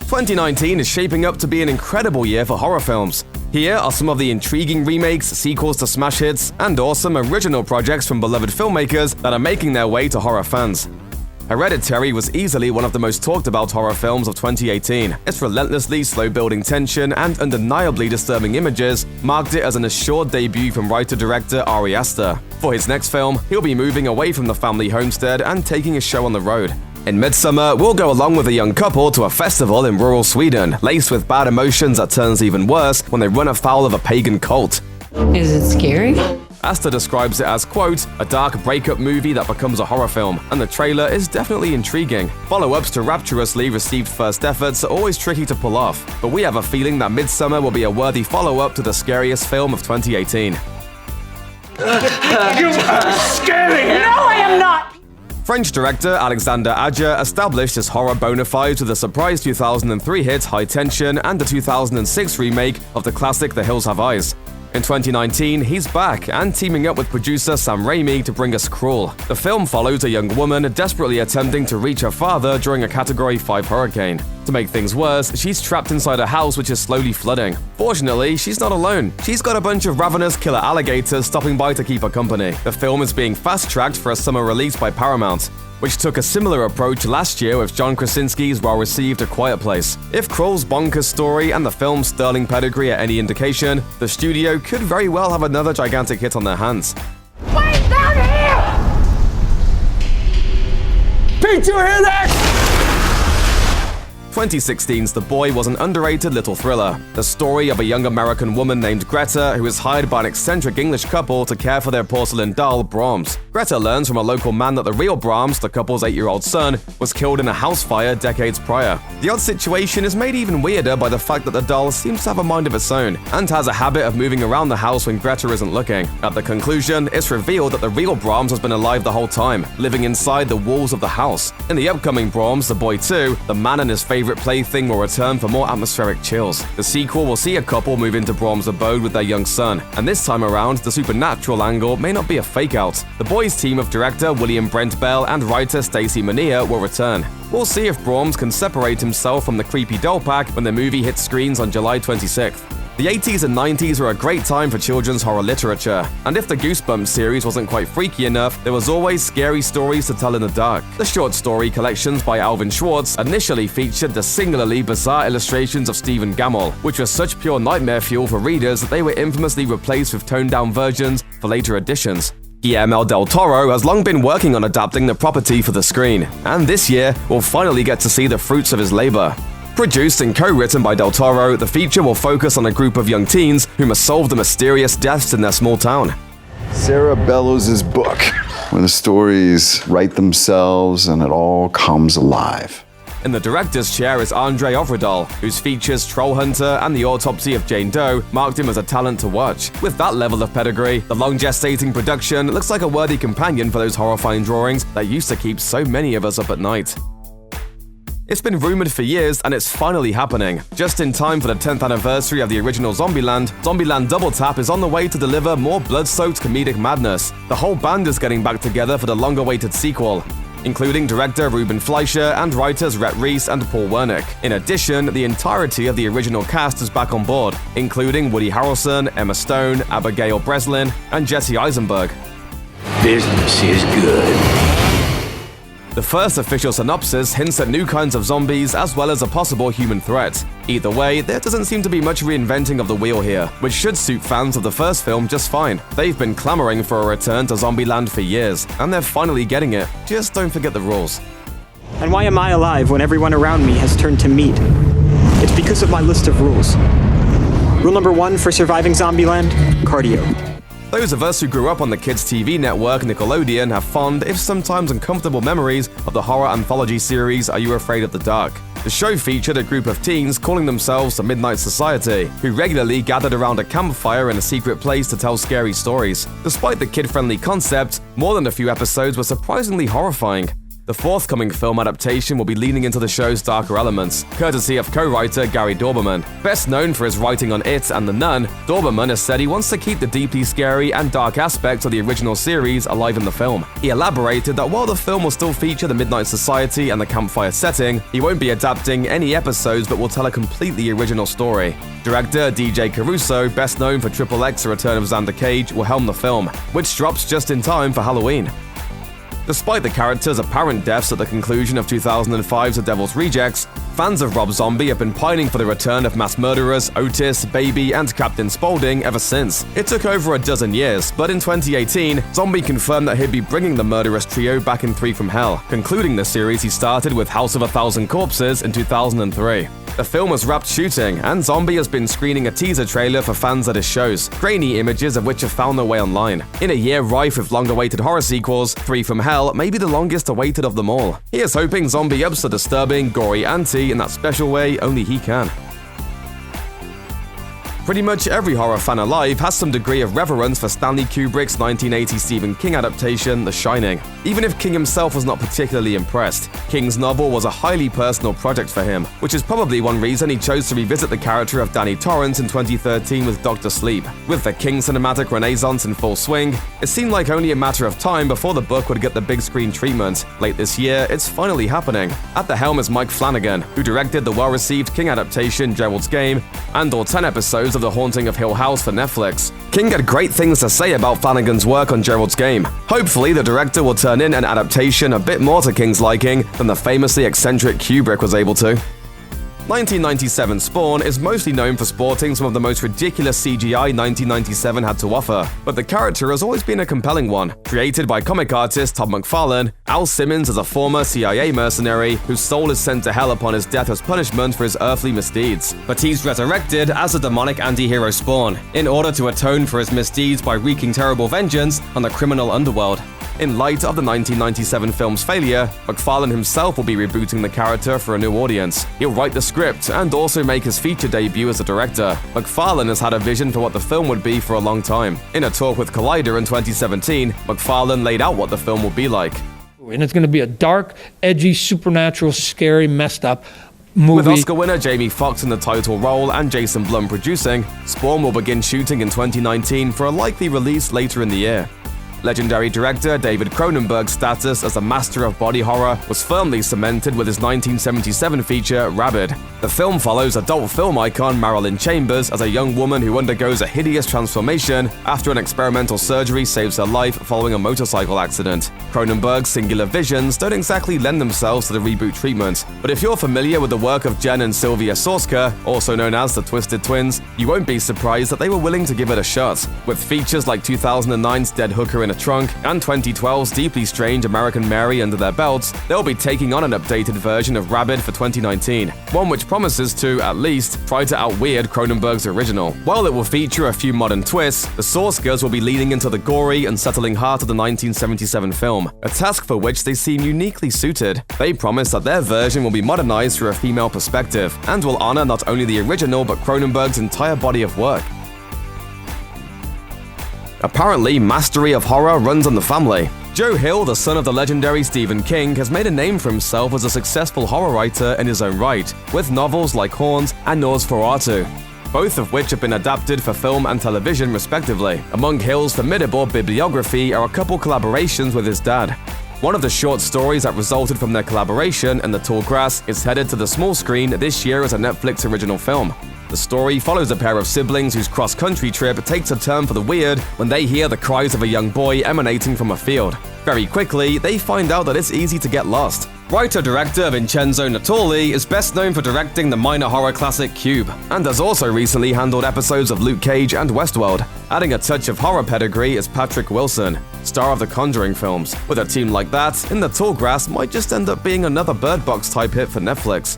2019 is shaping up to be an incredible year for horror films. Here are some of the intriguing remakes, sequels to smash hits, and awesome original projects from beloved filmmakers that are making their way to horror fans. Hereditary was easily one of the most talked about horror films of 2018. Its relentlessly slow-building tension and undeniably disturbing images marked it as an assured debut from writer-director Ari Aster. For his next film, he'll be moving away from the family homestead and taking a show on the road. In Midsommar, we'll go along with a young couple to a festival in rural Sweden, laced with bad emotions that turns even worse when they run afoul of a pagan cult. Is it scary? Aster describes it as, quote, a dark breakup movie that becomes a horror film, and the trailer is definitely intriguing. Follow-ups to rapturously received first efforts are always tricky to pull off, but we have a feeling that Midsommar will be a worthy follow-up to the scariest film of 2018. You are scary! No, I am not! French director Alexander Aja established his horror bona fides with a surprise 2003 hit High Tension and the 2006 remake of the classic The Hills Have Eyes. In 2019, he's back and teaming up with producer Sam Raimi to bring us Crawl. The film follows a young woman desperately attempting to reach her father during a Category 5 hurricane. To make things worse, she's trapped inside a house which is slowly flooding. Fortunately, she's not alone. She's got a bunch of ravenous killer alligators stopping by to keep her company. The film is being fast-tracked for a summer release by Paramount, which took a similar approach last year with John Krasinski's well-received A Quiet Place. If Crawl's bonkers story and the film's sterling pedigree are any indication, the studio could very well have another gigantic hit on their hands. Wait down here! Pete, you hear that? 2016's The Boy was an underrated little thriller. The story of a young American woman named Greta who is hired by an eccentric English couple to care for their porcelain doll, Brahms. Greta learns from a local man that the real Brahms, the couple's 8-year-old son, was killed in a house fire decades prior. The odd situation is made even weirder by the fact that the doll seems to have a mind of its own and has a habit of moving around the house when Greta isn't looking. At the conclusion, it's revealed that the real Brahms has been alive the whole time, living inside the walls of the house. In the upcoming Brahms, The Boy 2, the man and his favorite plaything will return for more atmospheric chills. The sequel will see a couple move into Brahms' abode with their young son, and this time around, the supernatural angle may not be a fake-out. The Boy's team of director William Brent Bell and writer Stacey Mania will return. We'll see if Brahms can separate himself from the creepy doll pack when the movie hits screens on July 26th. The 80s and 90s were a great time for children's horror literature, and if the Goosebumps series wasn't quite freaky enough, there was always scary stories to tell in the dark. The short story collections by Alvin Schwartz initially featured the singularly bizarre illustrations of Stephen Gammell, which was such pure nightmare fuel for readers that they were infamously replaced with toned-down versions for later editions. Guillermo del Toro has long been working on adapting the property for the screen, and this year we'll finally get to see the fruits of his labor. Produced and co-written by Del Toro, the feature will focus on a group of young teens who must solve the mysterious deaths in their small town. Sarah Bellows' book, where the stories write themselves and it all comes alive. In the director's chair is Andre Ovredal, whose features Trollhunter and The Autopsy of Jane Doe marked him as a talent to watch. With that level of pedigree, the long-gestating production looks like a worthy companion for those horrifying drawings that used to keep so many of us up at night. It's been rumored for years, and it's finally happening. Just in time for the 10th anniversary of the original Zombieland, Zombieland Double Tap is on the way to deliver more blood-soaked comedic madness. The whole band is getting back together for the long-awaited sequel, including director Ruben Fleischer and writers Rhett Reese and Paul Wernick. In addition, the entirety of the original cast is back on board, including Woody Harrelson, Emma Stone, Abigail Breslin, and Jesse Eisenberg. Business is good. The first official synopsis hints at new kinds of zombies as well as a possible human threat. Either way, there doesn't seem to be much reinventing of the wheel here, which should suit fans of the first film just fine. They've been clamoring for a return to Zombieland for years, and they're finally getting it. Just don't forget the rules. And why am I alive when everyone around me has turned to meat? It's because of my list of rules. Rule number 1 for surviving Zombieland: cardio. Those of us who grew up on the kids' TV network Nickelodeon have fond, if sometimes uncomfortable memories of the horror anthology series Are You Afraid of the Dark? The show featured a group of teens calling themselves the Midnight Society, who regularly gathered around a campfire in a secret place to tell scary stories. Despite the kid-friendly concept, more than a few episodes were surprisingly horrifying. The forthcoming film adaptation will be leaning into the show's darker elements, courtesy of co-writer Gary Dauberman. Best known for his writing on It and The Nun, Dauberman has said he wants to keep the deeply scary and dark aspects of the original series alive in the film. He elaborated that while the film will still feature the Midnight Society and the campfire setting, he won't be adapting any episodes but will tell a completely original story. Director DJ Caruso, best known for XXX: The Return of Xander Cage, will helm the film, which drops just in time for Halloween. Despite the character's apparent deaths at the conclusion of 2005's The Devil's Rejects, fans of Rob Zombie have been pining for the return of mass murderers Otis, Baby, and Captain Spaulding ever since. It took over a dozen years, but in 2018, Zombie confirmed that he'd be bringing the murderous trio back in Three from Hell, concluding the series he started with House of a Thousand Corpses in 2003. The film has wrapped shooting, and Zombie has been screening a teaser trailer for fans at his shows, grainy images of which have found their way online. In a year rife with long-awaited horror sequels, Three from Hell may be the longest awaited of them all. He is hoping Zombie ups the disturbing, gory ante in that special way only he can. Pretty much every horror fan alive has some degree of reverence for Stanley Kubrick's 1980 Stephen King adaptation, The Shining. Even if King himself was not particularly impressed, King's novel was a highly personal project for him, which is probably one reason he chose to revisit the character of Danny Torrance in 2013 with Dr. Sleep. With the King cinematic renaissance in full swing, it seemed like only a matter of time before the book would get the big screen treatment. Late this year, it's finally happening. At the helm is Mike Flanagan, who directed the well-received King adaptation Gerald's Game, and all 10 episodes of The Haunting of Hill House for Netflix. King had great things to say about Flanagan's work on Gerald's Game. Hopefully, the director will turn in an adaptation a bit more to King's liking than the famously eccentric Kubrick was able to. 1997 Spawn is mostly known for sporting some of the most ridiculous CGI 1997 had to offer, but the character has always been a compelling one. Created by comic artist Todd McFarlane, Al Simmons is a former CIA mercenary whose soul is sent to hell upon his death as punishment for his earthly misdeeds. But he's resurrected as a demonic anti-hero Spawn, in order to atone for his misdeeds by wreaking terrible vengeance on the criminal underworld. In light of the 1997 film's failure, McFarlane himself will be rebooting the character for a new audience. He'll write the script and also make his feature debut as a director. McFarlane has had a vision for what the film would be for a long time. In a talk with Collider in 2017, McFarlane laid out what the film will be like. And it's going to be a dark, edgy, supernatural, scary, messed up movie. With Oscar winner Jamie Foxx in the title role and Jason Blum producing, Spawn will begin shooting in 2019 for a likely release later in the year. Legendary director David Cronenberg's status as a master of body horror was firmly cemented with his 1977 feature, Rabid. The film follows adult film icon Marilyn Chambers as a young woman who undergoes a hideous transformation after an experimental surgery saves her life following a motorcycle accident. Cronenberg's singular visions don't exactly lend themselves to the reboot treatment, but if you're familiar with the work of Jen and Sylvia Sorska, also known as the Twisted Twins, you won't be surprised that they were willing to give it a shot. With features like 2009's Dead Hooker in a Trunk and 2012's Deeply Strange American Mary under their belts, they'll be taking on an updated version of Rabid for 2019, one which promises to, at least, try to out-weird Cronenberg's original. While it will feature a few modern twists, the Sourcegirls will be leaning into the gory, unsettling heart of the 1977 film, a task for which they seem uniquely suited. They promise that their version will be modernized through a female perspective, and will honor not only the original but Cronenberg's entire body of work. Apparently, mastery of horror runs in the family. Joe Hill, the son of the legendary Stephen King, has made a name for himself as a successful horror writer in his own right, with novels like Horns and Nosferatu, both of which have been adapted for film and television respectively. Among Hill's formidable bibliography are a couple collaborations with his dad. One of the short stories that resulted from their collaboration, In the Tall Grass, is headed to the small screen this year as a Netflix original film. The story follows a pair of siblings whose cross-country trip takes a turn for the weird when they hear the cries of a young boy emanating from a field. Very quickly, they find out that it's easy to get lost. Writer-director Vincenzo Natali is best known for directing the minor horror classic Cube, and has also recently handled episodes of Luke Cage and Westworld. Adding a touch of horror pedigree is Patrick Wilson, star of the Conjuring films. With a team like that, In the Tall Grass might just end up being another Bird Box type hit for Netflix.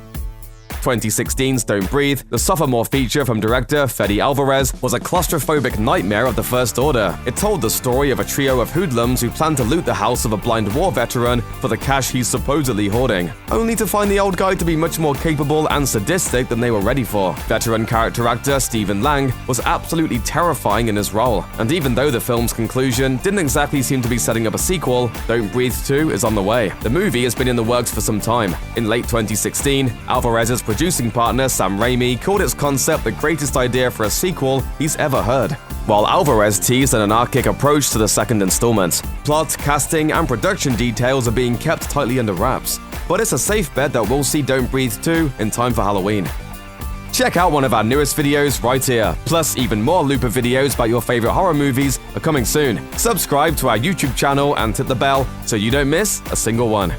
2016's Don't Breathe, the sophomore feature from director Fede Alvarez was a claustrophobic nightmare of the First Order. It told the story of a trio of hoodlums who plan to loot the house of a blind war veteran for the cash he's supposedly hoarding, only to find the old guy to be much more capable and sadistic than they were ready for. Veteran character actor Stephen Lang was absolutely terrifying in his role, and even though the film's conclusion didn't exactly seem to be setting up a sequel, Don't Breathe 2 is on the way. The movie has been in the works for some time. In late 2016, Alvarez's producing partner Sam Raimi called its concept the greatest idea for a sequel he's ever heard, while Alvarez teased an anarchic approach to the second installment. Plot, casting, and production details are being kept tightly under wraps, but it's a safe bet that we'll see Don't Breathe 2 in time for Halloween. Check out one of our newest videos right here. Plus, even more Looper videos about your favorite horror movies are coming soon. Subscribe to our YouTube channel and hit the bell so you don't miss a single one.